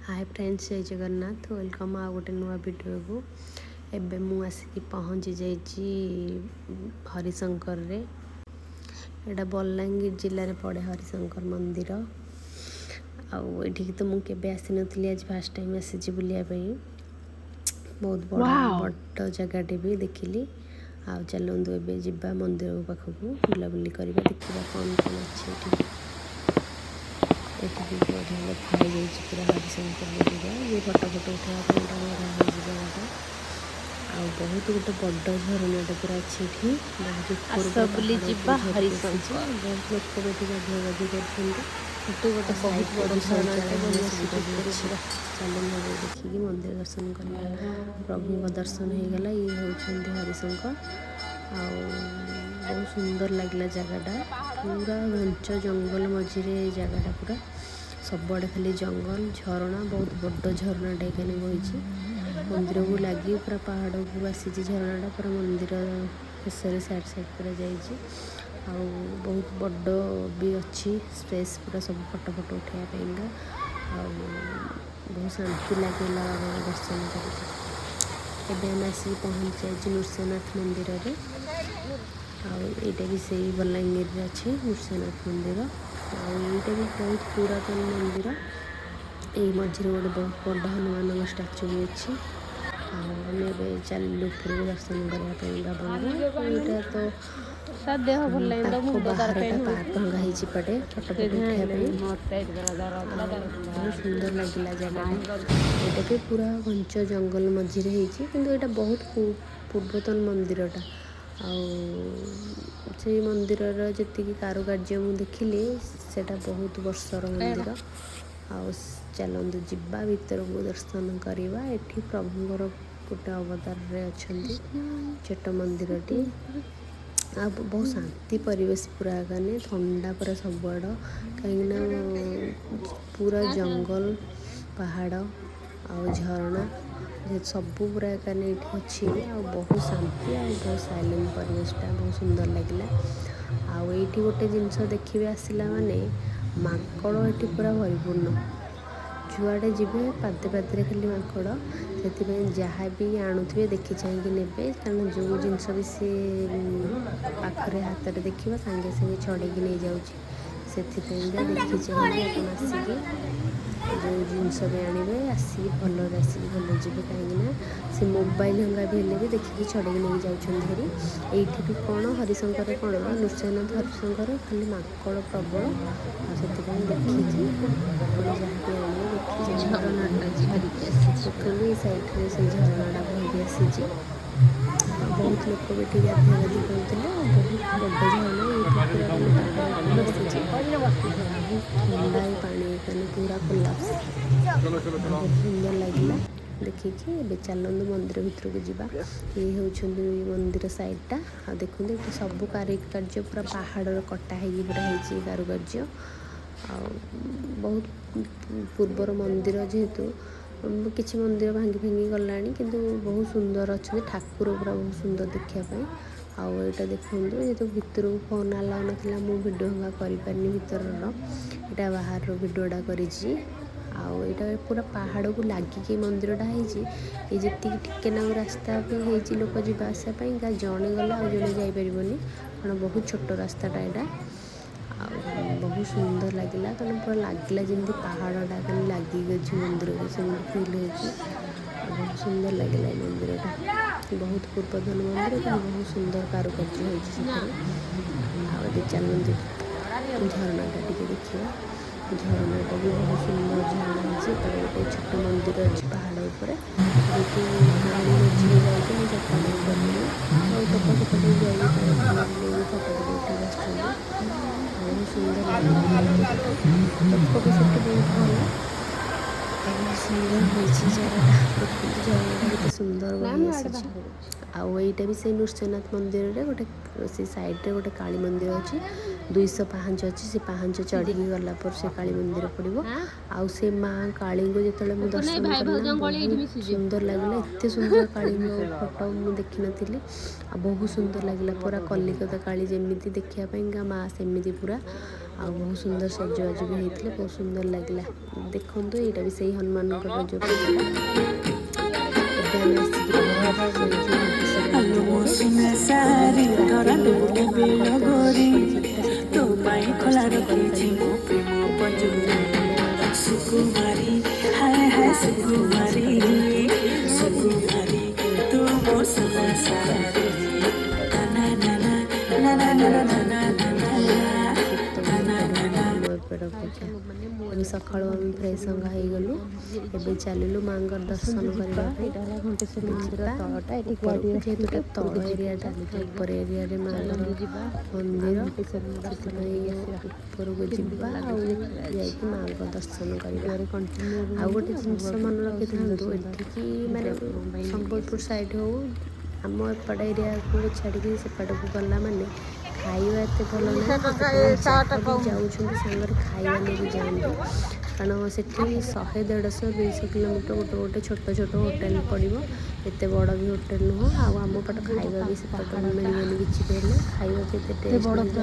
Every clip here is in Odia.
हाय फ्रेंड्स, जय जगन्नाथ। वेलकम आ गोटे नुआ वीडियो को। एबे मु आसिक पहुँची जाइए हरिशंकर रे। एटा बलांगीर जिले में पड़े हरिशंकर मंदिर। आठी तो मुझे आसी नी, आज फास्ट टाइम आसी बुलायापी। बहुत बड़ जगटे भी देखिली। आ चलतु एबे जिबा मंदिर पाखक बुलाबुली करवा, देखा कौन कौन अच्छे। एठी बढ़िया लिखा है पूरा हरिशंकर मंदिर। ये फटो उठाया जगह बहुत गोटे बड़ झरनाटे पूरा अच्छी। बहुत लोग भी गाधि चलो देखिए मंदिर दर्शन कर। प्रभु दर्शन हो गला। ये होती हरिशंकर। बहुत सुंदर लगला जगटा। पूरा घंच जंगल मझिरे जगटा पूरा सबुआड़े खाली जंगल झरणा। बहुत बड़ झरनाटे एखाने बही मंदिर को लगी पूरा पहाड़ को आसी झरनाटा पूरा मंदिर शेष साइड साइड पूरा जाइए। बहुत बड़ भी अच्छी स्पेस पूरा सब फटो उठाया। बहुत शांति लगे दर्शन कर। आम आसिक पहुँच जाइए नृसिंहनाथ मंदिर रे। आईटा भी से बलांगीर अच्छी नृसिंहनाथ मंदिर। आईटा भी बहुत पुरातन मंदिर। ये मझे गोटे बहुत बड़ हनुमान स्टाच्यू भी अच्छी। आम चलू ऊपर को दर्शन करने बाबा। यहाँ तो पार्क भंगा पटे फटो उठाई। बहुत सुंदर लगला जगह। यहाँ भी पूरा घंच जंगल मझिरे होता बहुत पूर्वतन मंदिरटा। से मंदिर जी कारुकार्य मुझे देखिली सेटा बहुत वर्षर मंदिर। चलतु जीवा भीतर को दर्शन करवा। एठी प्रभुंर गोटे अवतार रे अच्छी छोट मंदिरटी। बहुत शांति परिवेश पूरा गाने ठंडा पूरा सबुआड़। कहीं पूरा जंगल पहाड़ झरणा सबू पूरा एकाने अच्छी। बहुत शांति बहुत साइलेंट परिवेशटा बहुत सुंदर लगे। आईटी गोटे जिनस देखिए आसला माने माकड़ ये पूरा भरपूर्ण। जुआड़े जी पादे पादे खाली माकड़। से जहाँ भी आणुवे देखी चाहिए ने, कारण जो जिनस भी सी पाखे हाथ में देखा सागे सागे छड़े नहीं जाऊँगी। से देखी चाहिए आप आसिक जो जिनस भी आणवे आसिक भल आसिक भल जी। कहीं से मोबाइल हंगा भी हेल्ले भी देखिए छड़े नहीं जाऊँगी। ये भी कौन हरिशंकर कौन नृसिंहनाथ हरिशंकर खाली माकड़ प्रबल। से देखिए जहाँ भी आणवे देखिए झरनाटा देखिए सैड्रे से झरनाटा बही आसी। बहुत लोग भी गाधि गाधि करते। बहुत बड़ झरना ये ठंडा पानी पूरा खुला। बहुत सुंदर लगला देखिए। चलतु मंदिर भीतर को जीवा। ये होती मंदिर साइडटा। देखते ये सब कारुकार्य पूरा पहाड़ कटा है पूरा होती कारुकार्य। बहुत पूर्वर मंदिर जेहेतु किसी मंदिर भांगी भांगी गला किंतु बहुत सुंदर अच्छे ठाकुर पूरा बहुत सुंदर देखापी। आईटा देखो ये भितर को फोन आलाउ ना मु वीडियो हंगा करें भीतर यहाँ बाहर वीडियोटा करी। आईटा पूरा पहाड़ को लगिकी मंदिरटा होती। जी टिके नाक रास्ता भी होती लोक जावासपाई जड़े गला आ जड़े जापर कारण बहुत छोट रास्ताटा यहाँ। बहुत सुंदर लगला कारण पूरा लगला जमी पहाड़टा कहीं लगिक अच्छी मंदिर को से फिल हो। बहुत सुंदर लगला ये मंदिरटा। बहुत पूर्वतन मंदिर बहुत सुंदर कारुकार्य होती। चलते झरनाटा टे देखा। झरनाटा भी बहुत सुंदर झरना है। गोटे छोट मंदिर अच्छी पहाड़ उपर पानी मझे जाऊँगी मुझे चप्पा नहीं टपा टपा जाइए फटो उठे बहुत सुंदर लगे। लोक भी से बहुत भल। बहुत सुंदर होती जगटा। देखते झरनाटा केते सुंदर बही आईटा भी से नृसिंहनाथ मंदिर रे गोटे से साइड रे गोटे काली मंदिर अच्छी। 200 ପାହାଞ୍ଚ ଅଛି। ସେ ପାହାଞ୍ଚ ଚଢ଼ିକି ଗଲା ପରେ ସେ କାଳୀ ମନ୍ଦିର ପଡ଼ିବ। ଆଉ ସେ ମାଆ କାଳୀଙ୍କୁ ଯେତେବେଳେ ମୁଁ ଦର୍ଶନ କଲି ବହୁତ ସୁନ୍ଦର ଲାଗିଲା। ଏତେ ସୁନ୍ଦର କାଳୀଙ୍କ ଫଟୋ ମୁଁ ଦେଖିନଥିଲି। ଆଉ ବହୁତ ସୁନ୍ଦର ଲାଗିଲା ପୁରା କଲିକତା କାଳୀ ଯେମିତି ଦେଖିବା ପାଇଁକା ମାଆ ସେମିତି ପୁରା। ଆଉ ବହୁତ ସୁନ୍ଦର ସଜବାଜ ବି ହେଇଥିଲେ, ବହୁତ ସୁନ୍ଦର ଲାଗିଲା। ଦେଖନ୍ତୁ ଏଇଟା ବି ସେଇ ହନୁମାନଙ୍କର ଯେଉଁ ଫଟୋଟା। ଏବେ ଆମେ ଆସିକି ଏବେ ସକାଳୁ ଆମେ ଫ୍ରେଶ୍ ସଙ୍ଗା ହେଇଗଲୁ। ଏବେ ଚାଲିଲୁ ମାଆଙ୍କର ଦର୍ଶନ କରିବା ପାଇଁ। ଉପରକୁ ଯେହେତୁ ଏଟା ତଳ ଏରିଆଟା, ଉପର ଏରିଆରେ ମାଆଙ୍କର ମନ୍ଦିର, ସେଥିପାଇଁ ଉପରକୁ ଯିବା ଆଉ ଯାଇକି ମାଆଙ୍କ ଦର୍ଶନ କରିବା। ଆଉ ଗୋଟେ ଜିନିଷ ମନେ ରଖିଥାନ୍ତୁ, ଏଠିକି ମାନେ ସମ୍ବଲପୁର ସାଇଡ଼ ହଉ ଆମ ଏପଟ ଏରିଆକୁ ଛାଡ଼ିକି ସେପଟକୁ ଗଲା ମାନେ ଖାଇବା ଏତେ ଭଲ ନାହିଁ। ଯାହା ବି ଯାଉଛନ୍ତି ସାଙ୍ଗରେ ଖାଇବା ନେଇକି ଯାଆନ୍ତୁ, କାରଣ ସେଠି 100, 150, 200 କିଲୋମିଟର ଗୋଟେ ଛୋଟ ଛୋଟ ହୋଟେଲ ପଡ଼ିବ। ଏତେ ବଡ଼ ବି ହୋଟେଲ ନୁହଁ। ଆଉ ଆମ ପଟ ଖାଇବା ବି ସେପଟ ମିଳିବନି କିଛି ବି ହେଲେ। ଖାଇବା ବି ଏତେ ଟେଷ୍ଟ ମିଳିବ,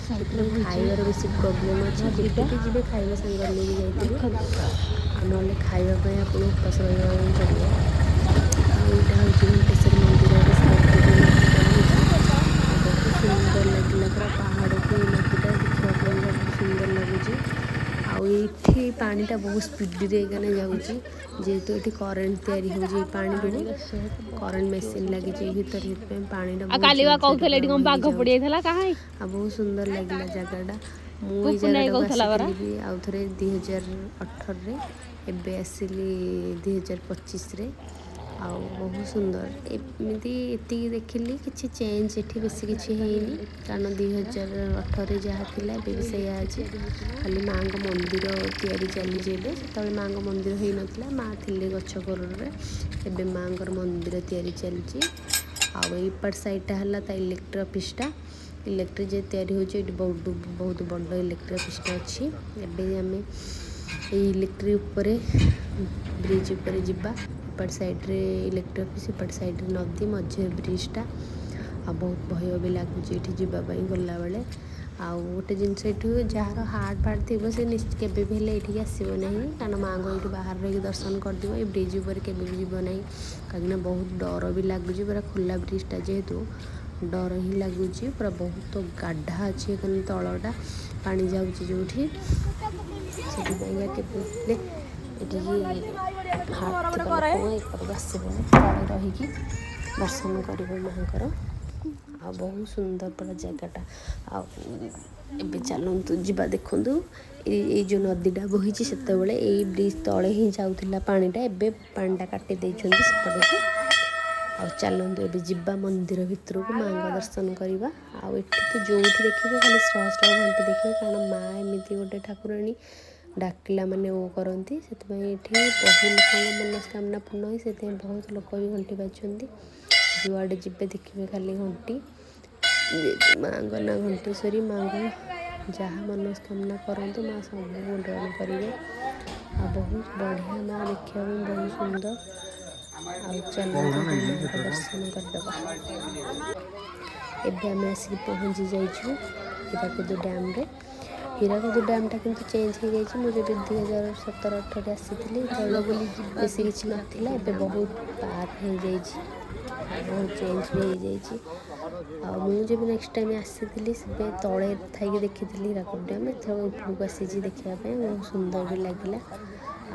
ସେଥିପାଇଁ ଖାଇବାର ବେଶୀ ପ୍ରୋବ୍ଲେମ୍ ଅଛି। ଯେବେ ବି ଯିବେ ଖାଇବା ସାଙ୍ଗରେ ନେଇକି ଯାଇଥିବେ, ଆଉ ନହେଲେ ଖାଇବା ପାଇଁ ଆପଣ ଉପାସ ରହିବା ପାଇଁ ପଡ଼ିବ। ଆଉ ଏଇଟା ହେଉଛି ଘଣ୍ଟେଶ୍ୱରୀ ମନ୍ଦିରର ସାଇଡ଼୍ରେ ଯେଉଁ ନଦୀଟା ରହିଛି, ବହୁତ ସୁନ୍ଦର ଲାଗିଲା। ପୁରା ପାହାଡ଼କୁ ଏଇ ନଦୀଟା ଦେଖିବା ପାଇଁକା ବହୁତ ସୁନ୍ଦର ଲାଗୁଛି। ଆଉ ଏଇଠି ପାଣିଟା ବହୁତ ସ୍ପିଡ଼ିରେ ଏଇକାନେ ଯାଉଛି, ଯେହେତୁ ଏଠି କରେଣ୍ଟ ତିଆରି ହେଉଛି। ଏଇ ପାଣିରୁ କରେଣ୍ଟ ମେସିନ୍ ଲାଗିଛି ଏଇ ଭିତରେ, ସେଥିପାଇଁ ପାଣିଟା ବହୁତ ଆଉ ବହୁତ ସୁନ୍ଦର ଲାଗିଲା ଜାଗାଟା। ମୁଁ ଏଇ ଜାଗାଟାକୁ ଆସିଥିଲି ବି ଆଉ ଥରେ 2018ରେ, ଏବେ ଆସିଲି 2025ରେ। ଆଉ ବହୁତ ସୁନ୍ଦର। ଏମିତି ଏତିକି ଦେଖିଲି, କିଛି ଚେଞ୍ଜ ଏଠି ବେଶୀ କିଛି ହେଇନି, କାରଣ 2018ରେ ଯାହା ଥିଲା ଏବେ ବି ସେଇଆ ଅଛି। ଖାଲି ମାଆଙ୍କ ମନ୍ଦିର ତିଆରି ଚାଲିଛି ଏବେ। ସେତେବେଳେ ମାଆଙ୍କ ମନ୍ଦିର ହେଇନଥିଲା, ମାଆ ଥିଲେ ଗଛ କୋରରେ। ଏବେ ମାଆଙ୍କର ମନ୍ଦିର ତିଆରି ଚାଲିଛି। ଆଉ ଏଇପଟ ସାଇଡ଼୍ଟା ହେଲା ତା ଇଲେକ୍ଟ୍ରି ଅଫିସଟା। ଇଲେକ୍ଟ୍ରି ଯେ ତିଆରି ହେଉଛି, ଏଇଠି ବହୁତ ବଡ଼ ଇଲେକ୍ଟ୍ରି ଅଫିସଟା ଅଛି। ଏବେ ଆମେ ଏଇ ଇଲେକ୍ଟ୍ରି ଉପରେ ବ୍ରିଜ୍ ଉପରେ ଯିବା। ଏପଟ ସାଇଡ଼୍ରେ ଇଲେକ୍ଟ୍ରି ଅଫିସ୍, ଏପଟ ସାଇଡ଼୍ରେ ନଦୀ, ମଝିରେ ବ୍ରିଜ୍ଟା। ଆଉ ବହୁତ ଭୟ ବି ଲାଗୁଛି ଏଠି ଯିବା ପାଇଁ ଗଲାବେଳେ। ଆଉ ଗୋଟେ ଜିନିଷ, ଏଠି ଯାହାର ହାର୍ଟ ଫାର୍ଟ ଥିବ ସେ କେବେ ବି ହେଲେ ଏଇଠିକି ଆସିବ ନାହିଁ, କାରଣ ମାଆଙ୍କୁ ଏଇଠି ବାହାରେ ରହିକି ଦର୍ଶନ କରିଦିବ। ଏଇ ବ୍ରିଜ୍ ଉପରେ କେବେ ବି ଯିବ ନାହିଁ, କାହିଁକିନା ବହୁତ ଡର ବି ଲାଗୁଛି। ପୁରା ଖୋଲା ବ୍ରିଜ୍ଟା ଯେହେତୁ ଡର ହିଁ ଲାଗୁଛି। ପୁରା ବହୁତ ଗାଢ଼ା ଅଛି ଏখানে ତଳଟା, ପାଣି ଯାଉଛି ଯେଉଁଠି। ସେଥିପାଇଁକା କେବେ ହେଲେ ଏଠିକି ହାର୍ଟ ଥିବା ଲୋକ ଏପଟକୁ ଆସିବନି, ତଳେ ରହିକି ଦର୍ଶନ କରିବ ମାଆଙ୍କର। ଆଉ ବହୁତ ସୁନ୍ଦର ପୁରା ଜାଗାଟା। ଆଉ ଏବେ ଚାଲନ୍ତୁ ଯିବା। ଦେଖନ୍ତୁ ଏଇ ଯେଉଁ ନଦୀଟା ବୋହିଛି, ସେତେବେଳେ ଏଇ ବ୍ରିଜ୍ ତଳେ ହିଁ ଯାଉଥିଲା ପାଣିଟା, ଏବେ ପାଣିଟା କାଟି ଦେଇଛନ୍ତି ସେପଟକୁ। ଆଉ ଚାଲନ୍ତୁ ଏବେ ଯିବା ମନ୍ଦିର ଭିତରକୁ, ମାଆଙ୍କ ଦର୍ଶନ କରିବା। ଆଉ ଏଠି ତ ଯେଉଁଠି ଦେଖିବେ ଖାଲି ଶହ ଶହ ଘଣ୍ଟି ଦେଖିବେ, କାରଣ ମାଆ ଏମିତି ଗୋଟେ ଠାକୁରାଣୀ, ଡାକିଲା ମାନେ ଓ କରନ୍ତି। ସେଥିପାଇଁ ଏଠି ବହୁ ଲୋକଙ୍କ ମନସ୍କାମନା ପୂର୍ଣ୍ଣ ହୁଏ, ସେଥିପାଇଁ ବହୁତ ଲୋକ ବି ଘଣ୍ଟି ବାଜୁଛନ୍ତି। ଯୁଆଡ଼େ ଯିବେ ଦେଖିବେ ଖାଲି ଘଣ୍ଟି। ମାଆଙ୍କ ନାଁ ଘଣ୍ଟେଶ୍ୱରୀ। ମାଆଙ୍କୁ ଯାହା ମନସ୍କାମନା କରନ୍ତୁ, ମାଆ ସବୁ ପୂରଣ କରିବେ। ଆଉ ବହୁତ ବଢ଼ିଆ ମାଆ, ଦେଖିବା ପାଇଁ ବହୁତ ସୁନ୍ଦର। ଆଉ ଚାଲନ୍ତୁ ମାଆଙ୍କ ଦର୍ଶନ କରିଦେବା। ଏବେ ଆମେ ଆସିକି ପହଞ୍ଚି ଯାଇଛୁ ହୀରାକୁଦ ଡ୍ୟାମ୍ରେ। ହୀରାକୁଦ ଡ୍ୟାମ୍ଟା କିନ୍ତୁ ଚେଞ୍ଜ ହେଇଯାଇଛି। ମୁଁ ଯେବେ 2017-18ରେ ଆସିଥିଲି, ସେତେବେଳେ ବେଶୀ କିଛି ନଥିଲା। ଏବେ ବହୁତ ପାର୍କ ହେଇଯାଇଛି, ଆଉ ବହୁତ ଚେଞ୍ଜ ବି ହେଇଯାଇଛି। ଆଉ ମୁଁ ଯେବେ ନେକ୍ସଟ ଟାଇମ୍ ଆସିଥିଲି, ସେବେ ତଳେ ଥାଇକି ଦେଖିଥିଲି ହୀରାକୁଦ ଡ୍ୟାମ୍। ଏଥର ଉପରକୁ ଆସିଛି ଦେଖିବା ପାଇଁ, ବହୁତ ସୁନ୍ଦର ବି ଲାଗିଲା।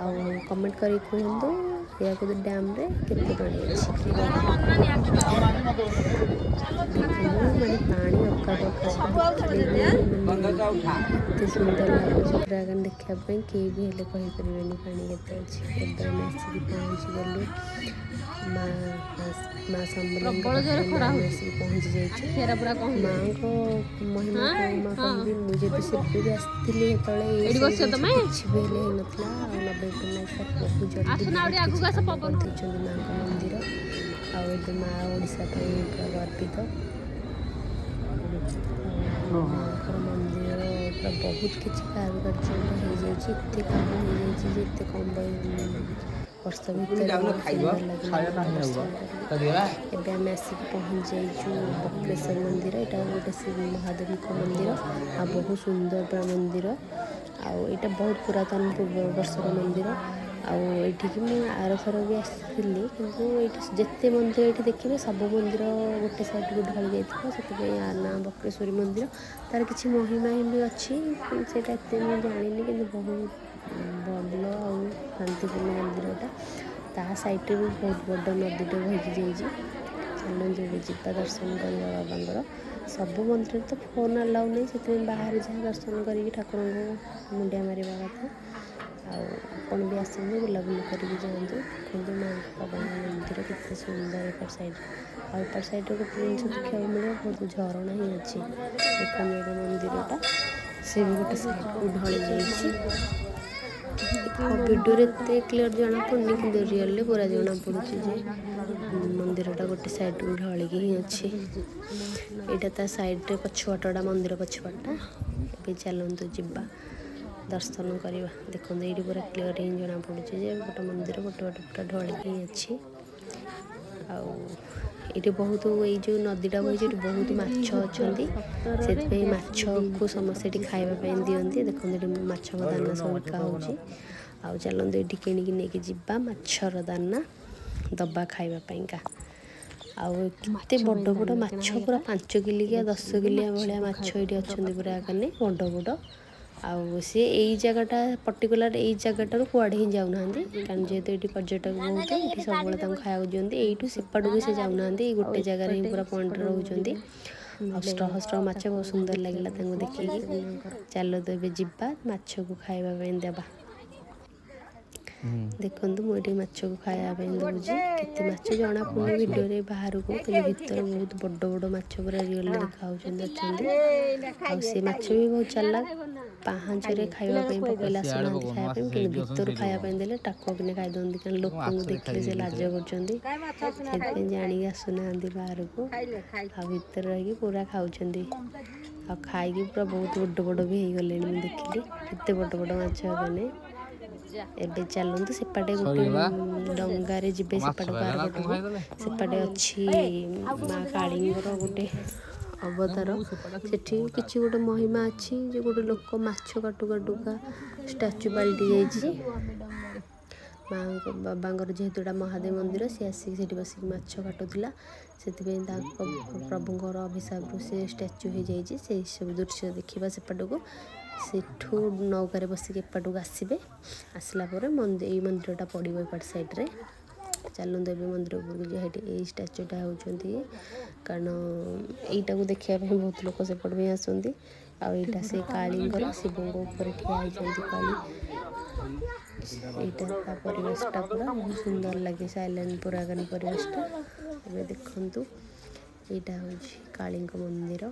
ଆଉ କମେଣ୍ଟ କରିକି କୁହନ୍ତୁ ହୀରାକୁଦ ଡ୍ୟାମ୍ରେ କେତେ ପାଣି ଅଛି। ଦେଖନ୍ତୁ ମାନେ ପାଣି ଅକାପକା ଦେଖିଲେ ବି ମାନେ ଏତେ ସୁନ୍ଦର ଲାଗୁଛି ପୁରା ଦେଖିବା ପାଇଁ, କେହି ବି ହେଲେ କହିପାରିବେନି ପାଣି କେତେ ଅଛି। ଏବେ ଆମେ ଆସିକି ପହଞ୍ଚିଗଲୁ ମା ସମ୍ବଲେଇଙ୍କ ପାଖରେ। ଆମେ ଆସିକି ପହଞ୍ଚି ଯାଇଛୁ। ମାଆଙ୍କ ମହିମା କ'ଣ ମା କହିବି, ମୁଁ ଯେବେ ସେବେ ବି ଆସିଥିଲି, ସେତେବେଳେ ଏସବୁ ଜିନିଷ କିଛି ବି ହେଲେ ହେଇନଥିଲା। ଆଉ ନବୀନ ପଟ୍ଟନାୟକ ସାର୍ ବହୁତ ଜଲ୍ଦି ବହୁତ କିଛି କାମ କରିଦେଇଛନ୍ତି ମାଆଙ୍କ ମନ୍ଦିର। ଆଉ ଏବେ ମାଆ ଓଡ଼ିଶା ପାଇଁ ପୁରା ଗର୍ବିତ। ଆଉ ମାଆଙ୍କର ପୁରା ବହୁତ କିଛି କାରୁକାର୍ଯ୍ୟ ହୋଇ ଯାଇଛି, ଏତେ କାମ ହୋଇଯାଇଛି ଯେ ଏତେ କମ୍ ବର୍ଷ ଭିତରେ ସୁନ୍ଦର ଲାଗିଲା। ଏବେ ଆମେ ଆସିକି ପହଞ୍ଚି ଯାଇଛୁ ବକ୍ରେଶ୍ୱର ମନ୍ଦିର। ଏଇଟା ଗୋଟେ ଶିବ ମହାଦେବଙ୍କ ମନ୍ଦିର ଆଉ ବହୁତ ସୁନ୍ଦର ପୁରା ମନ୍ଦିର। ଆଉ ଏଇଟା ବହୁତ ପୁରାତନ ପୂର୍ବ ବର୍ଷର ମନ୍ଦିର। ଆଉ ଏଇଠିକି ମୁଁ ଆରଥର ବି ଆସିଥିଲି, କିନ୍ତୁ ଏଇଠି ଯେତେ ମନ୍ଦିର ଏଇଠି ଦେଖିବେ ସବୁ ମନ୍ଦିର ଗୋଟେ ସାଇଡ଼କୁ ଢଳି ଯାଇଥିବ, ସେଥିପାଇଁ ଆ ନାଁ ବକ୍ରେଶ୍ୱରୀ ମନ୍ଦିର। ତାର କିଛି ମହିମା ବି ଅଛି, ସେଇଟା ଏତେ ମୁଁ ଜାଣିନି, କିନ୍ତୁ ବହୁତ ଭଲ ଆଉ ଶାନ୍ତିପୂର୍ଣ୍ଣ ମନ୍ଦିରଟା। ତା ସାଇଡ଼୍ରେ ବି ବହୁତ ବଡ଼ ନଦୀଟେ ବହିକି ଯାଇଛି। ଚାଲନ୍ତୁ ଏବେ ଯିବା ଦର୍ଶନ କରିବା ବାବାଙ୍କର। ସବୁ ମନ୍ଦିରରେ ତ ଫୋନ୍ ଆଲାଉ ନାହିଁ, ସେଥିପାଇଁ ବାହାରେ ଯାହା ଦର୍ଶନ କରିକି ଠାକୁରଙ୍କୁ ମୁଣ୍ଡିଆ ମାରିବା କଥା। ଆଉ ଆପଣ ବି ଆସନ୍ତୁ, ବୁଲାବୁଲି କରିକି ଯାଆନ୍ତୁ। ଦେଖନ୍ତୁ ମାଙ୍କ ବାବାଙ୍କ ମନ୍ଦିର କେତେ ସୁନ୍ଦର ଏପଟ ସାଇଡ଼୍ରେ। ଆଉ ଏପଟ ସାଇଡ଼୍ରେ ଗୋଟେ ଜିନିଷ ଦେଖିବାକୁ ମିଳିବ, ବହୁତ ଝରଣା ହିଁ ଅଛି। ଦେଖନ୍ତୁ ଏଇଟା ମନ୍ଦିରଟା, ସେ ବି ଗୋଟେ ସାଇଡ଼୍କୁ ଢଳି ଯାଇଛି। ଭିଡ଼ିଓରେ ଏତେ କ୍ଲିଅର୍ ଜଣାପଡ଼ୁନି, କିନ୍ତୁ ରିଅଲ୍ରେ ପୁରା ଜଣାପଡ଼ୁଛି ଯେ ମନ୍ଦିରଟା ଗୋଟେ ସାଇଡ଼୍କୁ ଢଳିକି ହିଁ ଅଛି। ଏଇଟା ତା ସାଇଡ଼୍ରେ ପଛପଟଟା, ମନ୍ଦିର ପଛପଟଟା। ଏବେ ଚାଲନ୍ତୁ ଯିବା ଦର୍ଶନ କରିବା। ଦେଖନ୍ତୁ ଏଇଠି ପୁରା କ୍ଲିଅର୍ ହିଁ ଜଣାପଡ଼ୁଛି ଯେ ଗୋଟେ ମନ୍ଦିର ଗୋଟେ ପୁରା ଢଳିକି ହିଁ ଅଛି। ଆଉ ଏଇଠି ବହୁତ, ଏଇ ଯେଉଁ ନଦୀଟା ବହିଛି ଏଠି ବହୁତ ମାଛ ଅଛନ୍ତି, ସେଥିପାଇଁ ମାଛକୁ ସମସ୍ତେ ଏଠି ଖାଇବା ପାଇଁ ଦିଅନ୍ତି। ଦେଖନ୍ତୁ ଏଠି ମାଛଙ୍କ ଦାନା ସବୁ ବିକା ହେଉଛି। ଆଉ ଚାଲନ୍ତୁ ଏଇଠି କିଣିକି ନେଇକି ଯିବା ମାଛର ଦାନା ଦବା ଖାଇବା ପାଇଁକା। ଆଉ କେତେ ବଡ଼ ବଡ଼ ମାଛ, ପୁରା 5 କିଲିକିଆ 10 କିଲିଆ ଭଳିଆ ମାଛ ଏଇଠି ଅଛନ୍ତି ପୁରା ଏକାନେ ବଡ଼ ବଡ଼। ଆଉ ସିଏ ଏଇ ଜାଗାଟା ପର୍ଟିକୁଲାର ଏଇ ଜାଗାଟାରୁ କୁଆଡ଼େ ହିଁ ଯାଉନାହାନ୍ତି, କାରଣ ଯେହେତୁ ଏଇଠି ପର୍ଯ୍ୟଟକ ବହୁତ, ଏଇଠି ସବୁବେଳେ ତାଙ୍କୁ ଖାଇବାକୁ ଦିଅନ୍ତି। ଏଇଠୁ ସେପାଟକୁ ସେ ଯାଉନାହାନ୍ତି, ଏଇ ଗୋଟେ ଜାଗାରେ ହିଁ ପୁରା ପଏଣ୍ଟରେ ରହୁଛନ୍ତି। ଆଉ ଷ୍ଟ୍ରହ ମାଛ ବହୁତ ସୁନ୍ଦର ଲାଗିଲା ତାଙ୍କୁ ଦେଖିକି। ଚାଲନ୍ତୁ ଏବେ ଯିବା ମାଛକୁ ଖାଇବା ପାଇଁ ଦେବା। ଦେଖନ୍ତୁ ମୁଁ ଏଠି ମାଛକୁ ଖାଇବା ପାଇଁ ଦେଉଛି। କେତେ ମାଛ ଜଣାପଡ଼ୁନି ଭିଡ଼ିଓରେ ବାହାରକୁ, କିନ୍ତୁ ଭିତରେ ବହୁତ ବଡ଼ ବଡ଼ ମାଛ ପୁରା ରିଅଲ୍ରେ ଦେଖାହେଉଛନ୍ତି ଅଛନ୍ତି। ଆଉ ସେ ମାଛ ବି ବହୁତ ଚାଲାକ, ପାହାଞ୍ଚରେ ଖାଇବା ପାଇଁ ପକାଇଲେ ଆସୁନାହାନ୍ତି ଖାଇବା ପାଇଁ, କିନ୍ତୁ ଭିତରୁ ଖାଇବା ପାଇଁ ଦେଲେ ଟାକୁଆ କିନା ଖାଇଦିଅନ୍ତି, କାରଣ ଲୋକଙ୍କୁ ଦେଖିଲେ ସେ ଲାଜ କରୁଛନ୍ତି, ସେଥିପାଇଁ ଜାଣିକି ଆସୁନାହାନ୍ତି ବାହାରକୁ। ଆଉ ଭିତରେ ରହିକି ପୁରା ଖାଉଛନ୍ତି, ଆଉ ଖାଇକି ପୁରା ବହୁତ ବଡ଼ ବଡ଼ ବି ହେଇଗଲେଣି। ମୁଁ ଦେଖିଲି କେତେ ବଡ଼ ବଡ଼ ମାଛ ଏମାନେ। ଏବେ ଚାଲନ୍ତୁ ସେପଟେ ଗୋଟେ ଡଙ୍ଗାରେ ଯିବେ, ସେପଟକୁ ଆରପଟକୁ। ସେପଟେ ଅଛି ମା କାଳୀଙ୍କର ଗୋଟେ ଅବତାର, ସେଠି କିଛି ଗୋଟେ ମହିମା ଅଛି ଯେ ଗୋଟେ ଲୋକ ମାଛ କାଟୁ କାଟୁକା ଷ୍ଟାଚୁ ପାଲଟି ଯାଇଛି। ମାଙ୍କ ବାବାଙ୍କର ଯେହେତୁ ଏଇଟା ମହାଦେବ ମନ୍ଦିର, ସେ ଆସିକି ସେଠି ବସିକି ମାଛ କାଟୁଥିଲା, ସେଥିପାଇଁ ତାଙ୍କ ପ୍ରଭୁଙ୍କର ଅଭିଶାପରୁ ସେ ଷ୍ଟାଚୁ ହେଇଯାଇଛି। ସେଇ ସବୁ ଦୃଶ୍ୟ ଦେଖିବା ସେପଟକୁ। ସେଠୁ ନୌକାରେ ବସିକି ଏପଟକୁ ଆସିବେ, ଆସିଲା ପରେ ଏଇ ମନ୍ଦିରଟା ପଡ଼ିବ ଏପଟ ସାଇଡ଼୍ରେ। ଚାଲନ୍ତୁ ଏବେ ମନ୍ଦିର ଉପରକୁ ଯିବା। ଏଠି ଏଇ ଷ୍ଟାଚୁଟା ହେଉଛନ୍ତି, କାରଣ ଏଇଟାକୁ ଦେଖିବା ପାଇଁ ବହୁତ ଲୋକ ସେପଟ ପାଇଁ ଆସନ୍ତି। ଆଉ ଏଇଟା ସେ କାଳୀଙ୍କର, ଶିବଙ୍କ ଉପରେ ଠିଆ ହେଇଛନ୍ତି କାଳୀ। ଏଇଟା ତା ପରିବେଶଟା ପୁରା ବହୁତ ସୁନ୍ଦର ଲାଗେ, ସାଇଲେଣ୍ଟ ପୁରାଗାନ ପରିବେଶଟା। ଏବେ ଦେଖନ୍ତୁ ଏଇଟା ହେଉଛି କାଳୀଙ୍କ ମନ୍ଦିର।